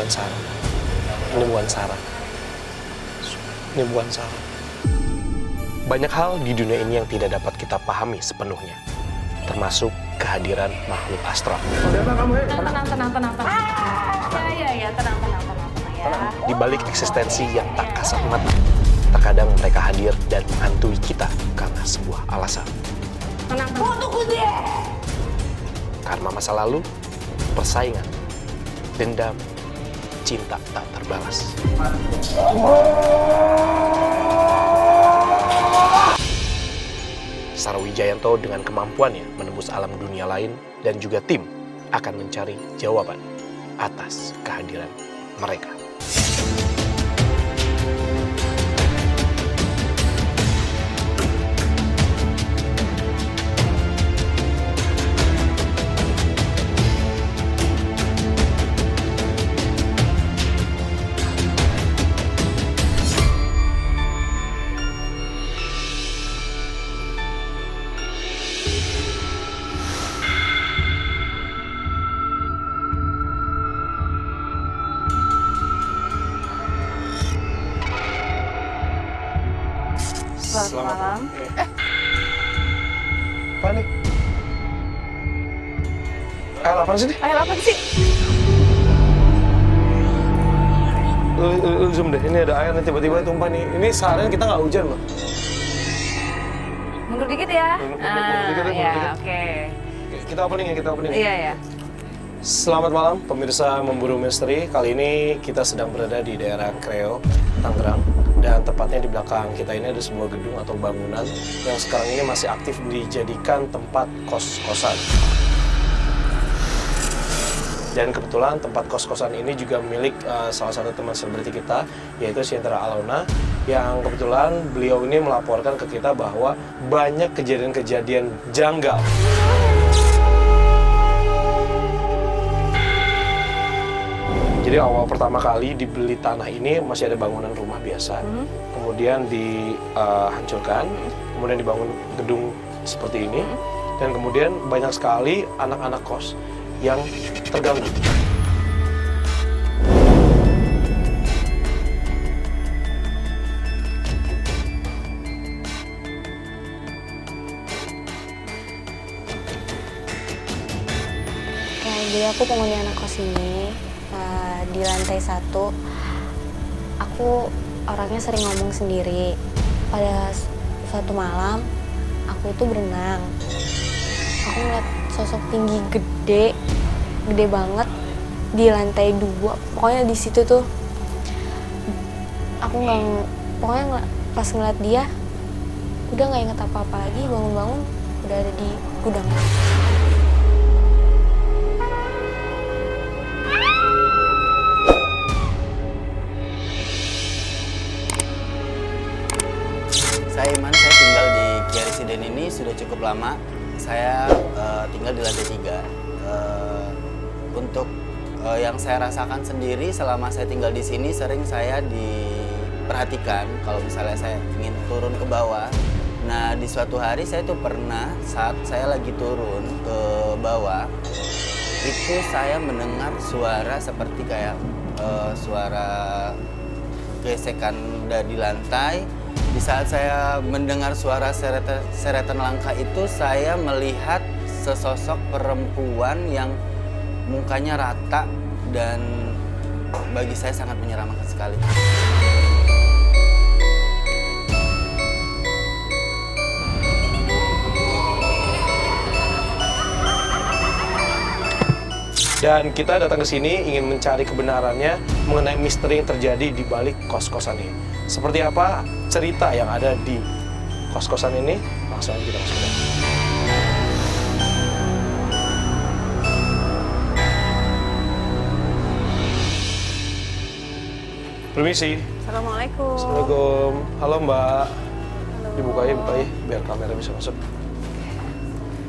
bukan Sarah. Ini bukan Sarah. Ini bukan Sarah. Banyak hal di dunia ini yang tidak dapat kita pahami sepenuhnya, termasuk kehadiran makhluk astral. Tenang. Ya, tenang ya. Di balik eksistensi yang tak kasat mata, terkadang mereka hadir dan menghantui kita karena sebuah alasan. Tenang. Tunggu dia. Karena masa lalu, persaingan, dendam, cinta tak terbalas. Sarah Wijayanto dengan kemampuannya menembus alam dunia lain dan juga tim akan mencari jawaban atas kehadiran mereka. Selamat malam. Apa nih? Apa sih? Ayo apa sih? Lu zoom deh, ini ada air nih tiba-tiba tumpah nih. Ini seharian kita nggak hujan loh. Mundur dikit ya. Mundur dikit. Oke. Kita opening ya, kita opening. Iya. Selamat malam pemirsa Memburu Misteri. Kali ini kita sedang berada di daerah Kreo, Tangerang. Dan tepatnya di belakang kita ini ada sebuah gedung atau bangunan yang sekarang ini masih aktif dijadikan tempat kos-kosan. Dan kebetulan tempat kos-kosan ini juga milik salah satu teman selebriti kita, yaitu Sientara Alona, yang kebetulan beliau ini melaporkan ke kita bahwa banyak kejadian-kejadian janggal. Jadi awal pertama kali dibeli tanah ini masih ada bangunan rumah biasa, kemudian dihancurkan, kemudian dibangun gedung seperti ini, dan kemudian banyak sekali anak-anak kos yang terganggu. Jadi aku penghuni anak kos ini. Di lantai 1, aku orangnya sering ngomong sendiri. Pada suatu malam, aku tuh berenang. Aku ngeliat sosok tinggi gede banget di lantai 2. Pokoknya di situ tuh, aku pas ngeliat dia, udah nggak inget apa-apa lagi. Bangun-bangun udah ada di gudang. Saya Iman, saya tinggal di Kia Residen ini sudah cukup lama. Saya tinggal di lantai 3. Untuk yang saya rasakan sendiri selama saya tinggal di sini, sering saya diperhatikan kalau misalnya saya ingin turun ke bawah. Nah, di suatu hari saya tuh pernah saat saya lagi turun ke bawah, itu saya mendengar suara seperti kayak suara gesekan dari lantai. Di saat saya mendengar suara seretan langkah itu, saya melihat sesosok perempuan yang mukanya rata dan bagi saya sangat menyeramkan sekali. Dan kita datang ke sini ingin mencari kebenarannya mengenai misteri yang terjadi di balik kos-kosan ini. Seperti apa cerita yang ada di kos-kosan ini? Langsung aja kita masuk. Permisi. Assalamualaikum. Assalamualaikum. Halo Mbak. Halo. Dibuka ya biar kamera bisa masuk.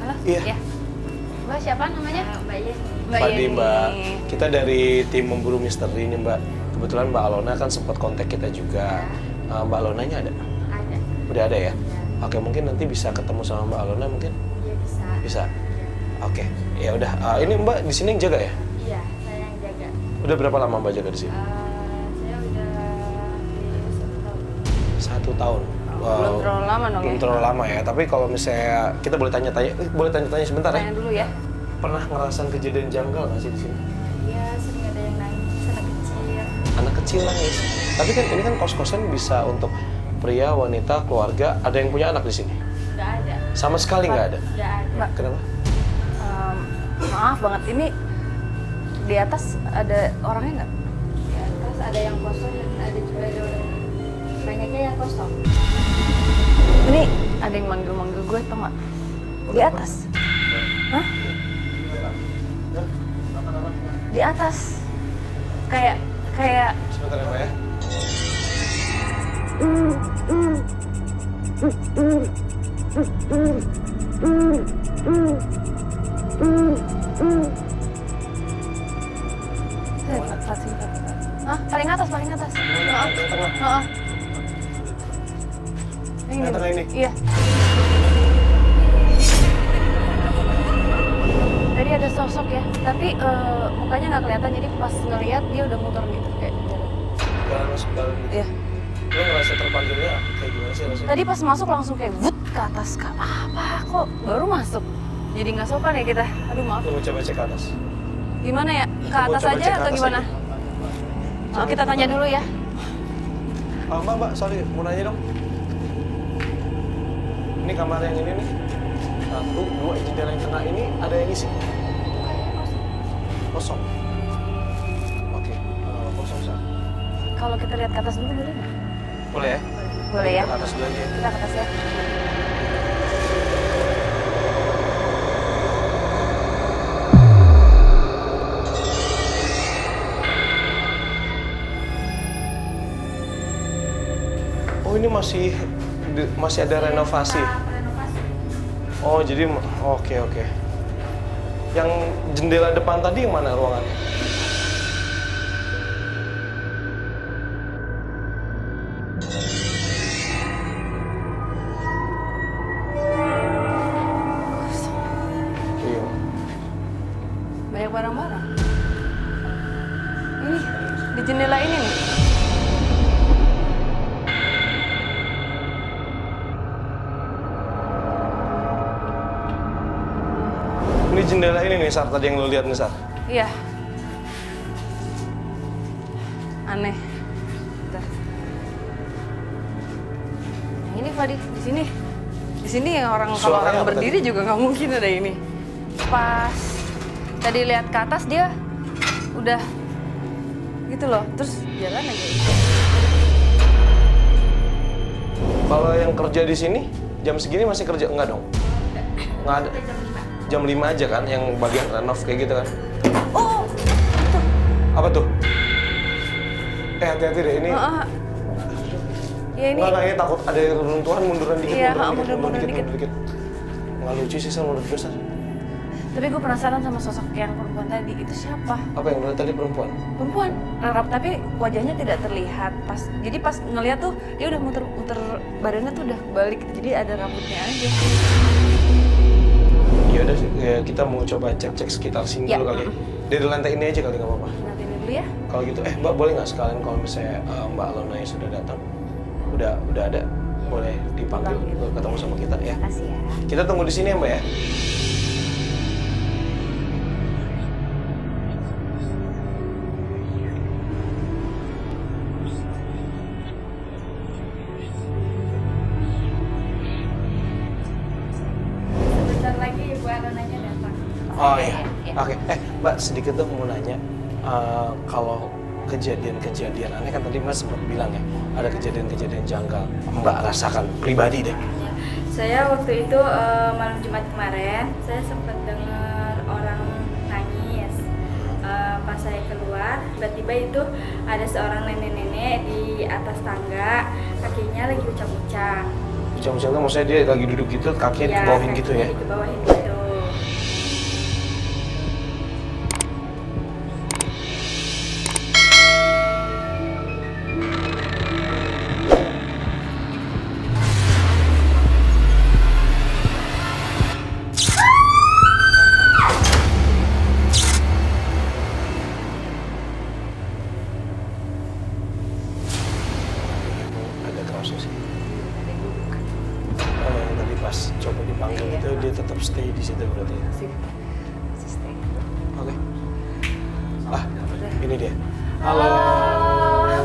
Halo. Iya. Ya. Mbak siapa namanya? Mbak Yeni. Padi Mbak. Kita dari tim Memburu Misteri nih Mbak. Kebetulan Mbak Alona kan sempat kontak kita juga. Mbak Alonanya ada? Ada. Udah ada ya? Oke, mungkin nanti bisa ketemu sama Mbak Alona mungkin? Iya bisa. Bisa. Oke. Ya udah. Ini Mbak di sini yang jaga ya? Iya, saya yang jaga. Udah berapa lama Mbak jaga di sini? Saya udah di 1 tahun. 1 tahun. Belum terlalu lama dong Belum ya? terlalu lama ya. Tapi kalau misalnya kita boleh tanya-tanya sebentar ya. Tanya dulu ya. Pernah ngerasain kejadian janggal nggak sih di sini? Iya, sering ada yang nangis, anak kecil. Anak kecil nangis. Tapi kan ini kan kos-kosan bisa untuk pria, wanita, keluarga. Ada yang punya anak di sini? Nggak ada. Sama sekali nggak ada. Nggak ada. Mbak, Kenapa? maaf banget, ini di atas ada orangnya nggak? Di atas ada yang kosong dan ada juga ada banyaknya yang kosong. Ini ada yang manggil-manggil gue, tau nggak? Di atas. Hah? Di atas. Kayak Sebentar ya Mbak ya. Hah? Paling atas, paling atas. Yang tengah. Heeh. Yang tengah ini? Iya. Tadi ada sosok ya, tapi mukanya nggak kelihatan, jadi pas ngeliat dia udah muter gitu kayak jalan. Jalan masuk dalam gitu. Iya. Lo ngerasa terpanggilnya kayak gimana sih rasanya? Tadi pas masuk langsung kayak wut ke atas, Kak. Apa kok baru masuk? Jadi nggak sopan ya kita. Aduh maaf. Lo mau coba cek ke atas? Gimana ya? Ke Mau atas coba aja cek ke atau atas gimana? aja. Oh, kita tanya dulu ya. Mbak, sorry, mau nanya dong. Ini kamar yang ini nih. 1, 2, jendela yang tengah ini ada yang isi? Kosong. Oke, kosong sah. Kalau kita lihat ke atas dulu boleh nggak? Boleh ya? Boleh ya. Ke atas dulu aja. Kita ke atas ya. Oh ini masih ada renovasi. Renovasi. Oh jadi oke. Yang jendela depan tadi yang mana ruangannya? Iya. Banyak barang-barang. Ini di jendela ini nih. Ini jendela ini nih Sar, tadi yang lo lihat nih Sar. Iya. Aneh. Bentar. Yang ini Fadi, di sini. Di sini yang orang kalau Suaranya orang apa berdiri tadi? juga nggak mungkin ada ini. Pas tadi lihat ke atas dia udah gitu loh, terus jalan aja. Kalau yang kerja di sini jam segini masih kerja enggak dong? Nggak ada. Jam 5 aja kan yang bagian renov kayak gitu kan. Oh, Apa tuh? Hati-hati deh ini. ya ini. Enggak, ini takut ada runtuhan, munduran dikit, Iya, mundur dikit. dikit. Nggak lucu sih Sar, menurut gue Sar. Tapi gue penasaran sama sosok yang perempuan tadi. Itu siapa? Apa yang dulu tadi perempuan? Perempuan, tapi wajahnya tidak terlihat. Jadi pas ngeliat tuh dia udah muter badannya tuh udah balik. Jadi ada rambutnya aja. Ya udah, ya kita mau coba cek sekitar sini Ya. dulu kali. Dari lantai ini aja kali nggak apa-apa. Nanti dulu ya. Kalau gitu, Mbak boleh nggak sekalian kalau misalnya Mbak Alona yang sudah datang, udah ada, boleh dipanggil untuk ketemu sama kita ya. Makasih ya. Kita tunggu di sini ya Mbak ya. Sebentar lagi Ibu Alonanya datang. Oh iya. Iya. Oke. Mbak sedikit dong mau nanya, kalau kejadian-kejadian aneh kan tadi Mas sempat bilang ya, ada kejadian-kejadian janggal. Mbak rasakan pribadi deh. Saya waktu itu malam Jumat kemarin, saya sempat dengar orang nangis. Pas saya keluar, tiba-tiba itu ada seorang nenek-nenek di atas tangga, kakinya lagi ucap-ucap. Ucap-ucapnya maksudnya dia lagi duduk gitu, kakinya Iya, dibawahin gitu ya. kakinya dikebawahin gitu. kalau gitu dia tetap stay di situ berarti. Sip. Stay. Oke. Ah, ini dia. Halo.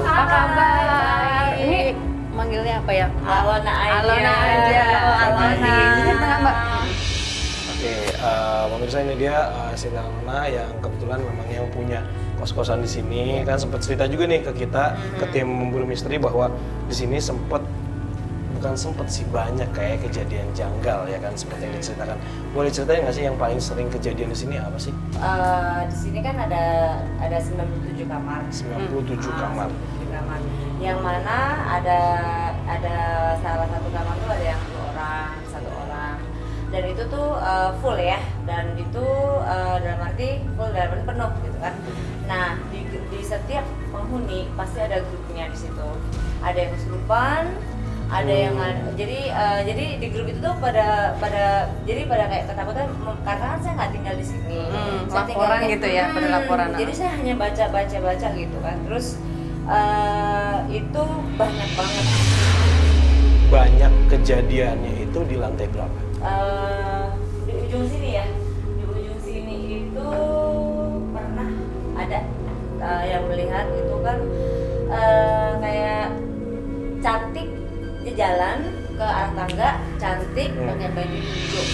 Apa kabar? Ini manggilnya apa ya? Alona aja. Alona aja. Alona. Di sini tengah, Mbak. Oke, pemirsa ini dia Sinta Alona yang kebetulan memang yang punya kos-kosan di sini. Kan sempat cerita juga nih ke kita, ke tim memburu misteri bahwa di sini bukan sempat sih, banyak kayak kejadian janggal ya kan seperti yang diceritakan. Boleh ceritain nggak sih yang paling sering kejadian di sini apa sih? Di sini kan ada 97 kamar. 97 kamar. 97 kamar. Yang mana ada salah satu kamar tuh ada yang 2 orang, 1 orang. Dan itu tuh full ya. Dan itu dalam arti full, dalam arti penuh gitu kan. Nah, di setiap penghuni pasti ada grupnya di situ. Ada yang kesurupan, ada yang jadi di grup itu tuh pada kayak ketakutan karena kan saya nggak tinggal di sini. Saya Laporan gitu ya, pada laporan. Jadi saya hanya baca gitu kan. Terus itu banyak banget. Banyak kejadiannya itu di lantai berapa? Di ujung sini ya, di ujung sini itu pernah ada yang melihat itu kan kayak cantik di jalan ke arah tangga, cantik pakai baju hijau.